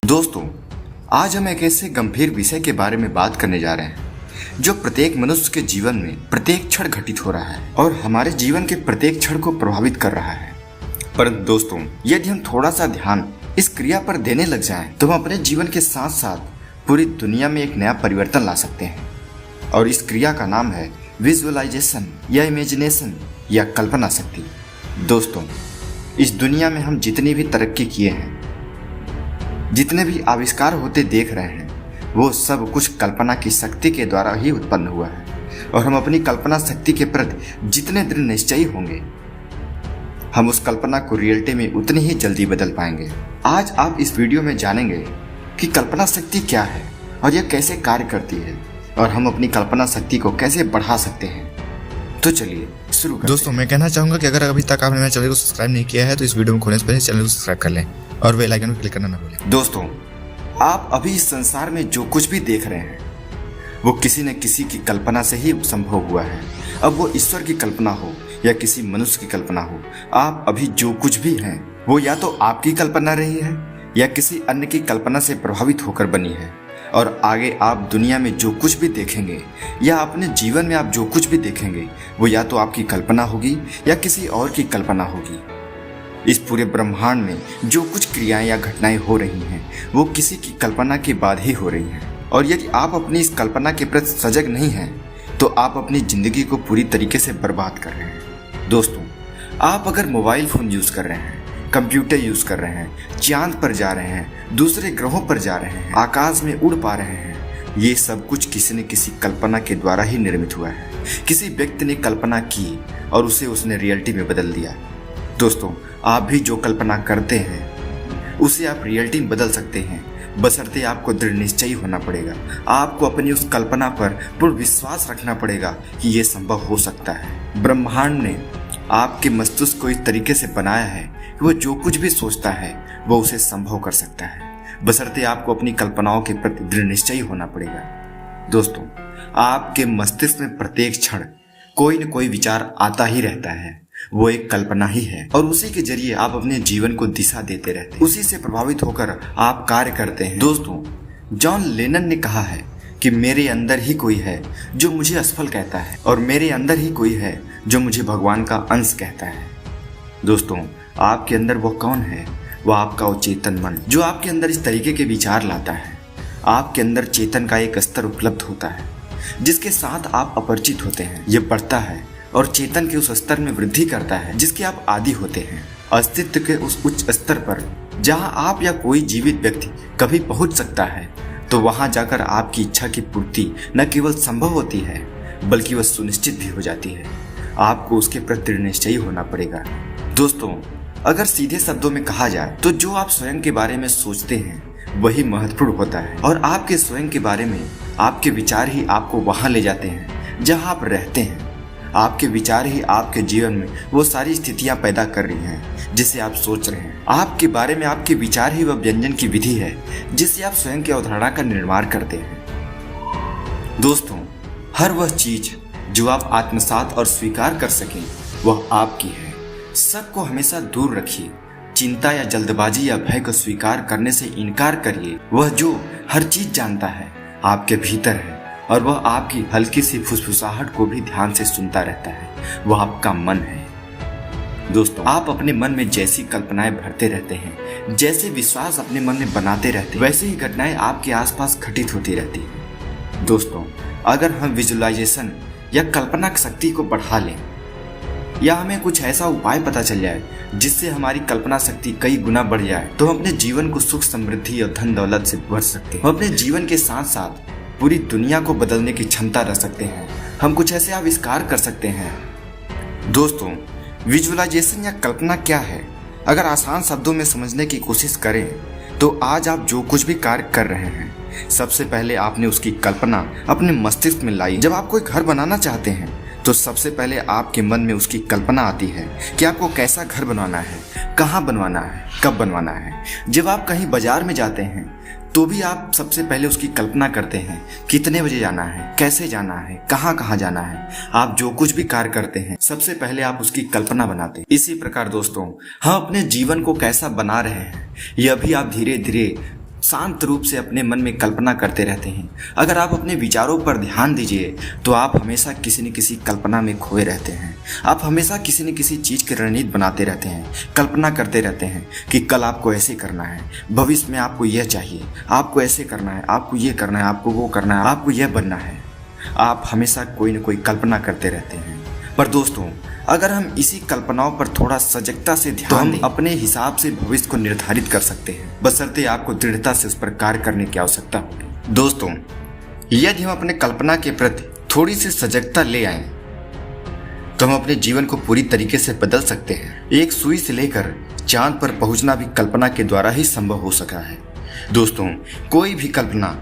दोस्तों, आज हम एक ऐसे गंभीर विषय के बारे में बात करने जा रहे हैं जो प्रत्येक मनुष्य के जीवन में प्रत्येक क्षण घटित हो रहा है और हमारे जीवन के प्रत्येक क्षण को प्रभावित कर रहा है। परंतु दोस्तों, यदि हम थोड़ा सा ध्यान इस क्रिया पर देने लग जाएं, तो हम अपने जीवन के साथ साथ पूरी दुनिया में एक नया परिवर्तन ला सकते हैं। और इस क्रिया का नाम है विजुअलाइजेशन या इमेजिनेशन या कल्पना शक्ति। दोस्तों, इस दुनिया में हम जितनी भी तरक्की किए हैं, जितने भी आविष्कार होते देख रहे हैं, वो सब कुछ कल्पना की शक्ति के द्वारा ही उत्पन्न हुआ है। और हम अपनी कल्पना शक्ति के प्रति जितने दृढ़ निश्चयी होंगे, हम उस कल्पना को रियलिटी में उतनी ही जल्दी बदल पाएंगे। आज आप इस वीडियो में जानेंगे कि कल्पना शक्ति क्या है और यह कैसे कार्य करती है और हम अपनी कल्पना शक्ति को कैसे बढ़ा सकते हैं। तो चलिए शुरू करते हैं। दोस्तों, मैं कहना चाहूंगा कि अगर अभी तक आपने मेरे चैनल को सब्सक्राइब नहीं किया है तो इस वीडियो में खोलने से पहले चैनल को सब्सक्राइब कर लें और बेल आइकन पर क्लिक करना ना भूलें। दोस्तों, आप अभी इस संसार में जो कुछ भी देख रहे हैं वो किसी न किसी की कल्पना से ही संभव हुआ है। अब वो ईश्वर की कल्पना हो या किसी मनुष्य की कल्पना हो, आप अभी जो कुछ भी हैं वो या तो आपकी कल्पना रही है या किसी अन्य की कल्पना से प्रभावित होकर बनी है। और आगे आप दुनिया में जो कुछ भी देखेंगे या अपने जीवन में आप जो कुछ भी देखेंगे वो या तो आपकी कल्पना होगी या किसी और की कल्पना होगी। इस पूरे ब्रह्मांड में जो कुछ क्रियाएं या घटनाएं हो रही हैं वो किसी की कल्पना के बाद ही हो रही हैं। और यदि आप अपनी इस कल्पना के प्रति सजग नहीं हैं तो आप अपनी जिंदगी को पूरी तरीके से बर्बाद कर रहे हैं। दोस्तों, आप अगर मोबाइल फोन यूज कर रहे हैं, कंप्यूटर यूज कर रहे हैं, चांद पर जा रहे हैं, दूसरे ग्रहों पर जा रहे हैं, आकाश में उड़ पा रहे हैं, ये सब कुछ किसी न किसी कल्पना के द्वारा ही निर्मित हुआ है। किसी व्यक्ति ने कल्पना की और उसे उसने रियलिटी में बदल दिया। दोस्तों, आप भी जो कल्पना करते हैं उसे आप रियलिटी में बदल सकते हैं, बशर्ते आपको दृढ़ निश्चयी होना पड़ेगा। आपको अपनी उस कल्पना पर पूर्ण विश्वास रखना पड़ेगा कि यह संभव हो सकता है। ब्रह्मांड ने आपके मस्तिष्क को इस तरीके से बनाया है कि वो जो कुछ भी सोचता है वो उसे संभव कर सकता है, बशर्ते आपको अपनी कल्पनाओं के प्रति दृढ़ निश्चयी होना पड़ेगा। दोस्तों, आपके मस्तिष्क में प्रत्येक क्षण कोई न कोई विचार आता ही रहता है। वो एक कल्पना ही है और उसी के जरिए आप अपने जीवन को दिशा देते रहते हैं, उसी से प्रभावित होकर आप कार्य करते हैं। दोस्तों, जॉन लेनन ने कहा है कि मेरे अंदर ही कोई है जो मुझे असफल कहता है और मेरे अंदर ही कोई है जो मुझे भगवान का अंश कहता है। दोस्तों, आपके अंदर वो कौन है? वो आपका वो चेतन मन जो आपके अंदर इस तरीके के विचार लाता है। आपके अंदर चेतन का एक स्तर उपलब्ध होता है जिसके साथ आप अपरिचित होते हैं। ये बढ़ता है और चेतन के उस स्तर में वृद्धि करता है जिसके आप आदी होते हैं। अस्तित्व के उस उच्च स्तर पर जहां आप या कोई जीवित व्यक्ति कभी पहुंच सकता है, तो वहां जाकर आपकी इच्छा की पूर्ति न केवल संभव होती है बल्कि वह सुनिश्चित भी हो जाती है। आपको उसके प्रति निश्चयी होना पड़ेगा। दोस्तों, अगर सीधे शब्दों में कहा जाए तो जो आप स्वयं के बारे में सोचते हैं वही महत्वपूर्ण होता है और आपके स्वयं के बारे में आपके विचार ही आपको वहां ले जाते हैं जहां आप रहते हैं। आपके विचार ही आपके जीवन में वो सारी स्थितियां पैदा कर रही हैं जिसे आप सोच रहे हैं। आपके बारे में आपके विचार ही वह व्यंजन की विधि है जिससे आप स्वयं की अवधारणा का निर्माण करते हैं। दोस्तों, हर वह चीज जो आप आत्मसात और स्वीकार कर सकें वह आपकी है। शक को हमेशा दूर रखिए। चिंता या जल्दबाजी या भय को स्वीकार करने से इनकार करिए। वह जो हर चीज जानता है आपके भीतर है और वह आपकी हल्की सी फुसफुसाहट को भी ध्यान से सुनता रहता है। वह आपका मन है। दोस्तों, आप अपने मन में जैसी कल्पनाएं भरते रहते हैं, जैसे विश्वास अपने मन में बनाते रहते हैं, वैसे ही घटनाएं आपके आसपास घटित होती रहती हैं। दोस्तों, अगर हम विजुअलाइजेशन या कल्पना शक्ति को बढ़ा लें या हमें कुछ ऐसा उपाय पता चल जाए जिससे हमारी कल्पना शक्ति कई गुना बढ़ जाए, तो हम अपने जीवन को सुख समृद्धि और धन दौलत से भर सकते हैं। हम अपने जीवन के साथ साथ पूरी दुनिया को बदलने की क्षमता रख सकते हैं। हम कुछ ऐसे आविष्कार कर सकते हैं। दोस्तों, विजुअलाइजेशन या कल्पना क्या है? अगर आसान शब्दों में समझने की कोशिश करें तो आज आप जो कुछ भी कार्य कर रहे हैं, सबसे पहले आपने उसकी कल्पना अपने मस्तिष्क में लाई। जब आप कोई घर बनाना चाहते हैं तो सबसे पहले आपके मन में उसकी कल्पना आती है कि आपको कैसा घर बनवाना है, कहाँ बनवाना है, कब बनवाना है। जब आप कहीं बाजार में जाते हैं तो भी आप सबसे पहले उसकी कल्पना करते हैं, कितने बजे जाना है, कैसे जाना है, कहाँ कहाँ जाना है। आप जो कुछ भी कार्य करते हैं सबसे पहले आप उसकी कल्पना बनाते हैं। इसी प्रकार दोस्तों, हम अपने जीवन को कैसा बना रहे हैं यह भी आप धीरे धीरे शांत रूप से अपने मन में कल्पना करते रहते हैं। अगर आप अपने विचारों पर ध्यान दीजिए तो आप हमेशा किसी न किसी कल्पना में खोए रहते हैं। आप हमेशा किसी न किसी चीज़ की रणनीति बनाते रहते हैं, कल्पना करते रहते हैं कि कल आपको ऐसे करना है, भविष्य में आपको यह चाहिए, आपको ऐसे करना है, आपको ये करना है, आपको वो करना है, आपको यह बनना है। आप हमेशा कोई न कोई कल्पना करते रहते हैं। पर दोस्तों, अगर हम इसी कल्पनाओं पर थोड़ा सजगता से ध्यान दें, अपने हिसाब से भविष्य को निर्धारित कर सकते हैं, बशर्ते आपको दृढ़ता से उस पर कार्य करने की आवश्यकता होगी। दोस्तों, यदि हम अपने कल्पना के प्रति थोड़ी सी सजगता ले आए तो हम अपने जीवन को पूरी तरीके से बदल सकते हैं। एक सुई से लेकर चांद पर पहुंचना भी कल्पना के द्वारा ही संभव हो सका है। दोस्तों, कोई भी कल्पना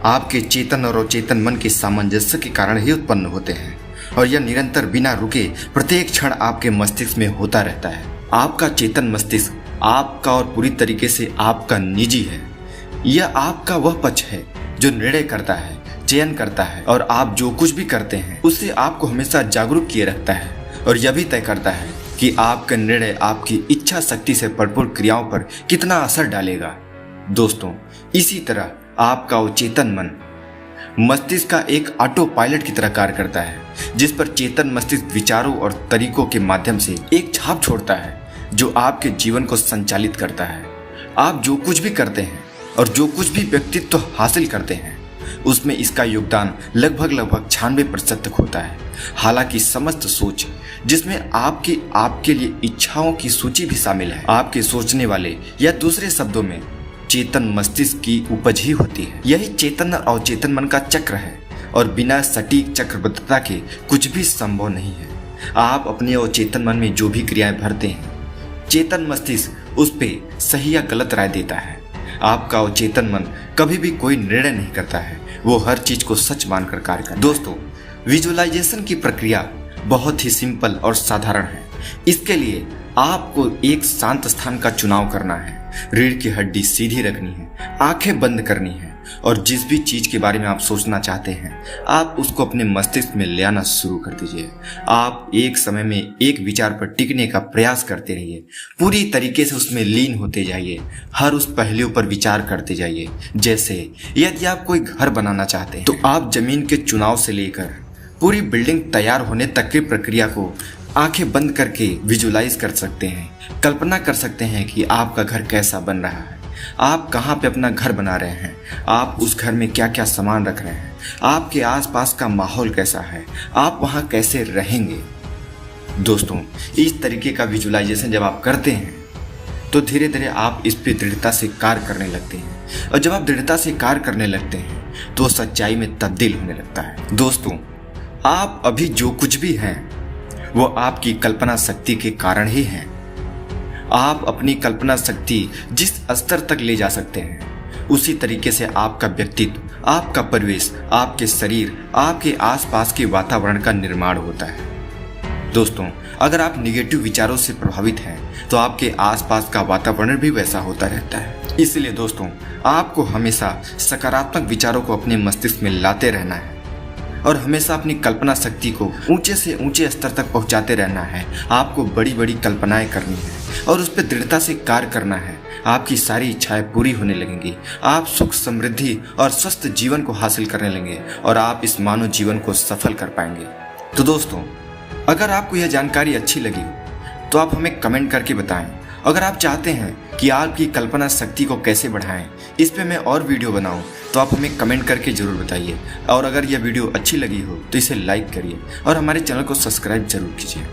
आपके चेतन और अचेतन मन के सामंजस्य के कारण ही उत्पन्न होते हैं और यह निरंतर बिना रुके प्रत्येक क्षण आपके मस्तिष्क में होता रहता है। आपका चेतन मस्तिष्क आपका और पूरी तरीके से आपका निजी है। यह आपका वह पक्ष है जो निर्णय करता है, चयन करता है और आप जो कुछ भी करते हैं उससे आपको हमेशा जागरूक किए रखता है और यह भी तय करता है कि आपका निर्णय आपकी इच्छा शक्ति से भरपूर क्रियाओं पर कितना असर डालेगा। दोस्तों, इसी तरह आपका अवचेतन मन मस्तिष्क का एक ऑटो पायलट की तरह कार्य करता है, जिस पर चेतन मस्तिष्क विचारों और तरीकों के माध्यम से एक छाप छोड़ता है जो आपके जीवन को संचालित करता है। आप जो कुछ भी करते हैं और जो कुछ भी व्यक्तित्व हासिल करते हैं उसमें इसका योगदान लगभग 96% तक होता है। हालांकि समस्त सोच, जिसमें आपके लिए इच्छाओं की सूची भी शामिल है, आपके सोचने वाले या दूसरे शब्दों में चेतन मस्तिष्क की उपज ही होती है। यही चेतन और अवचेतन मन का चक्र है और बिना सटीक चक्रबद्धता के कुछ भी संभव नहीं है। आप अपने अवचेतन मन में जो भी क्रियाएं भरते हैं, चेतन मस्तिष्क उस पे सही या गलत राय देता है। आपका अवचेतन मन कभी भी कोई निर्णय नहीं करता है, वो हर चीज को सच मानकर कार्य करता है। दोस्तों, विजुअलाइजेशन की प्रक्रिया बहुत ही सिंपल और साधारण है। इसके लिए आपको एक शांत स्थान का चुनाव करना है, रीढ़ की हड्डी सीधी रखनी है, आंखें बंद करनी है और जिस भी चीज के बारे में आप सोचना चाहते हैं आप उसको अपने मस्तिष्क में ले आना शुरू कर दीजिए। आप एक समय में एक विचार पर टिकने का प्रयास करते रहिए, पूरी तरीके से उसमें लीन होते जाइए, हर उस पहलू पर विचार करते जाइए। जैसे यदि आप कोई घर बनाना चाहते हैं तो आप जमीन के चुनाव से लेकर पूरी बिल्डिंग तैयार होने तक की प्रक्रिया को आंखें बंद करके विजुलाइज कर सकते हैं, कल्पना कर सकते हैं कि आपका घर कैसा बन रहा है, आप कहाँ पे अपना घर बना रहे हैं, आप उस घर में क्या क्या सामान रख रहे हैं, आपके आसपास का माहौल कैसा है, आप वहाँ कैसे रहेंगे। दोस्तों, इस तरीके का विजुलाइजेशन जब आप करते हैं तो धीरे धीरे आप इस पे दृढ़ता से कार्य करने लगते हैं और जब आप दृढ़ता से कार्य करने लगते हैं तो सच्चाई में तब्दील होने लगता है। दोस्तों, आप अभी जो कुछ भी हैं वो आपकी कल्पना शक्ति के कारण ही हैं। आप अपनी कल्पना शक्ति जिस स्तर तक ले जा सकते हैं उसी तरीके से आपका व्यक्तित्व, आपका परिवेश, आपके शरीर, आपके आसपास के वातावरण का निर्माण होता है। दोस्तों, अगर आप निगेटिव विचारों से प्रभावित हैं तो आपके आसपास का वातावरण भी वैसा होता रहता है। इसलिए दोस्तों, आपको हमेशा सकारात्मक विचारों को अपने मस्तिष्क में लाते रहना है और हमेशा अपनी कल्पना शक्ति को ऊंचे से ऊंचे स्तर तक पहुंचाते रहना है। आपको बड़ी बड़ी कल्पनाएं करनी है और उस पर दृढ़ता से कार्य करना है। आपकी सारी इच्छाएं पूरी होने लगेंगी, आप सुख, समृद्धि और स्वस्थ जीवन को हासिल करने लगेंगे और आप इस मानव जीवन को सफल कर पाएंगे। तो दोस्तों, अगर आपको यह जानकारी अच्छी लगी तो आप हमें कमेंट करके बताएं। अगर आप चाहते हैं कि आपकी कल्पना शक्ति को कैसे बढ़ाएं, इस पे मैं और वीडियो बनाऊं, तो आप हमें कमेंट करके जरूर बताइए। और अगर यह वीडियो अच्छी लगी हो तो इसे लाइक करिए और हमारे चैनल को सब्सक्राइब जरूर कीजिए।